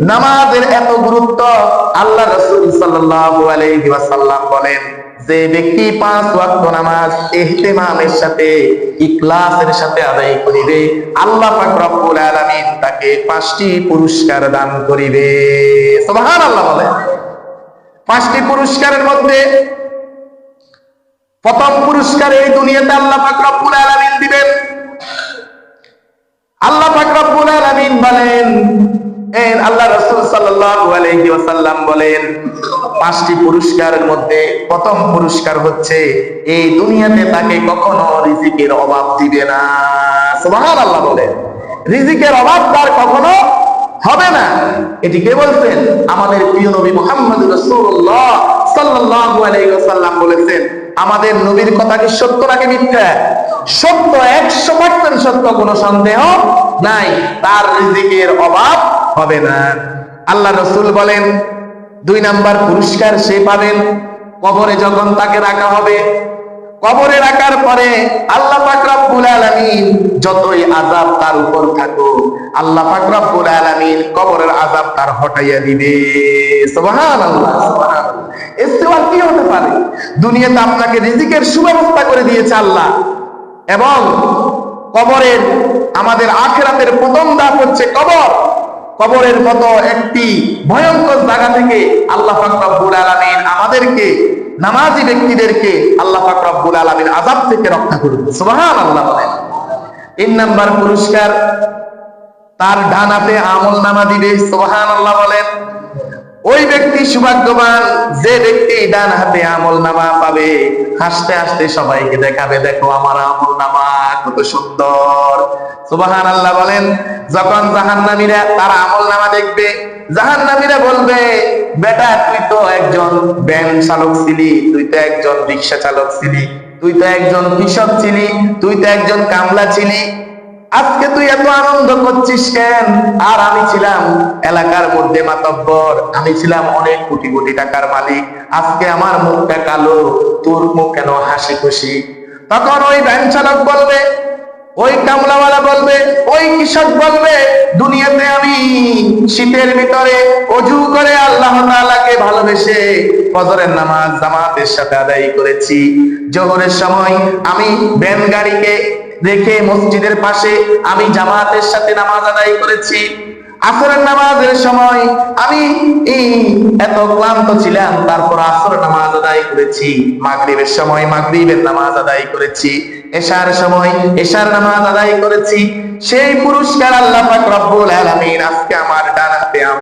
নামাজের এত গুরুত্ব, আল্লাহ রাসূল সাল্লাল্লাহু আলাইহি ওয়াসাল্লাম বলেন, যে ব্যক্তি 5 ওয়াক্ত নামাজ ইহতিমামের সাথে ইখলাসের সাথে আদায় করিবে, আল্লাহ পাক রব্বুল আলামিন তাকে 5টি পুরস্কার দান করিবে। সুবহানাল্লাহ বলেন। 5টি পুরস্কারের মধ্যে প্রথম পুরস্কার এই দুনিয়াতে আল্লাহ পাক রব্বুল আলামিন দিবেন। আল্লাহ পাক রব্বুল আলামিন বলেন, আল্লাহ রাসূল সাল্লাল্লাহু আলাইহি ওয়াসাল্লাম বলেন, 5টি পুরস্কারের মধ্যে প্রথম পুরস্কার হচ্ছে এই দুনিয়াতে তাকে কখনো রিজিকের অভাব দিবে না। সুবহানাল্লাহ বলেন। রিজিকের অভাব তার কখনো হবে না। এটি কে বলছেন? আমাদের প্রিয় নবী মুহাম্মদ রাসূলুল্লাহ সাল্লাল্লাহু আলাইহি ওয়াসাল্লাম বলেছেন। আমাদের নবীর কথা কি সত্য নাকি মিথ্যা? সত্য, 100% সত্য, কোনো সন্দেহ নাই। তার রিজিকের অভাব হবে না। আল্লাহ রাসূল বলেন, 2 নাম্বার পুরস্কার সে পাবেন কবরে যখন তাকে রাখা হবে। কবরে রাখার পরে আল্লাহ পাক রব্বুল আলামিন যতই আযাব তার উপর থাকুক, আল্লাহ পাক রব্বুল আলামিন কবরের আযাব তার হটাইয়া দিবে। সুবহানাল্লাহ, সুবহানাল্লাহ। এর চেয়ে কি হতে পারে? দুনিয়াতে আপনাকে রিজিকের সুব্যবস্থা করে দিয়েছে আল্লাহ, এবং কবরের, আমাদের আখিরাতের প্রথম ধাপ হচ্ছে কবর। কবরের মতো একটি ভয়ঙ্কর জায়গা থেকে আল্লাহ পাক রব্বুল আলামিন আমাদেরকে, নামাজি ব্যক্তিদেরকে আল্লাহ পাক রব্বুল আলামিন আযাব থেকে রক্ষা করবে। সুবহানাল্লাহ বলেন। 3 নাম্বার পুরস্কার, তার ডান হাতে আমলনামা দিবে। সুবহানাল্লাহ বলেন। ওই ব্যক্তি সৌভাগ্যবান যে ব্যক্তি ডান হাতে আমলনামা পাবে, হাসতে হাসতে সবাইকে দেখাবে, দেখো আমার আমলনামা কত সুন্দর। সুবহানাল্লাহ বলেন। যখন জাহান্নামীরা তার আমলনামা দেখবে, জাহান্নামীরা বলবে, বেটা তুই তো একজন ভ্যান চালক ছিলি, তুই তো একজন রিকশা চালক ছিলি, তুই তো একজন কৃষক ছিলি, তুই তো একজন কামলা ছিলি, আজকে তুই এত আনন্দ করছিস কেন? আর আমি ছিলাম এলাকার মধ্যে মাতব্বর, আমি ছিলাম অনেক কোটি কোটি টাকার মালিক, আজকে আমার মুখটা কালো, তোর মুখ কেন হাসি খুশি? তখন ওই ভ্যান চালক বলবে, ওই কামলাওয়ালা বলবে, ওই কৃষক বলবে, দুনিয়াতে আমি শীতের ভিতরে ওযু করে আল্লাহ তাআলাকে ভালোবেসে ফজরের নামাজ জামাতের সাথে আদায় করেছি। জোহরের সময় আমি ভ্যান গাড়িকে রেখে মসজিদের পাশে আমি জামাতের সাথে নামাজ আদায় করেছি। আসরের নামাজের সময় আমি এত ক্লান্ত ছিলাম, তারপর আসরের নামাজ আদায় করেছি। মাগরিবের সময় মাগরিবের নামাজ আদায় করেছি। এশার সময় এশার নামাজ আদায় করেছি। সেই পুরস্কার আল্লাহ পাক রব্বুল আলামিন আজকে আমার ডান হাতে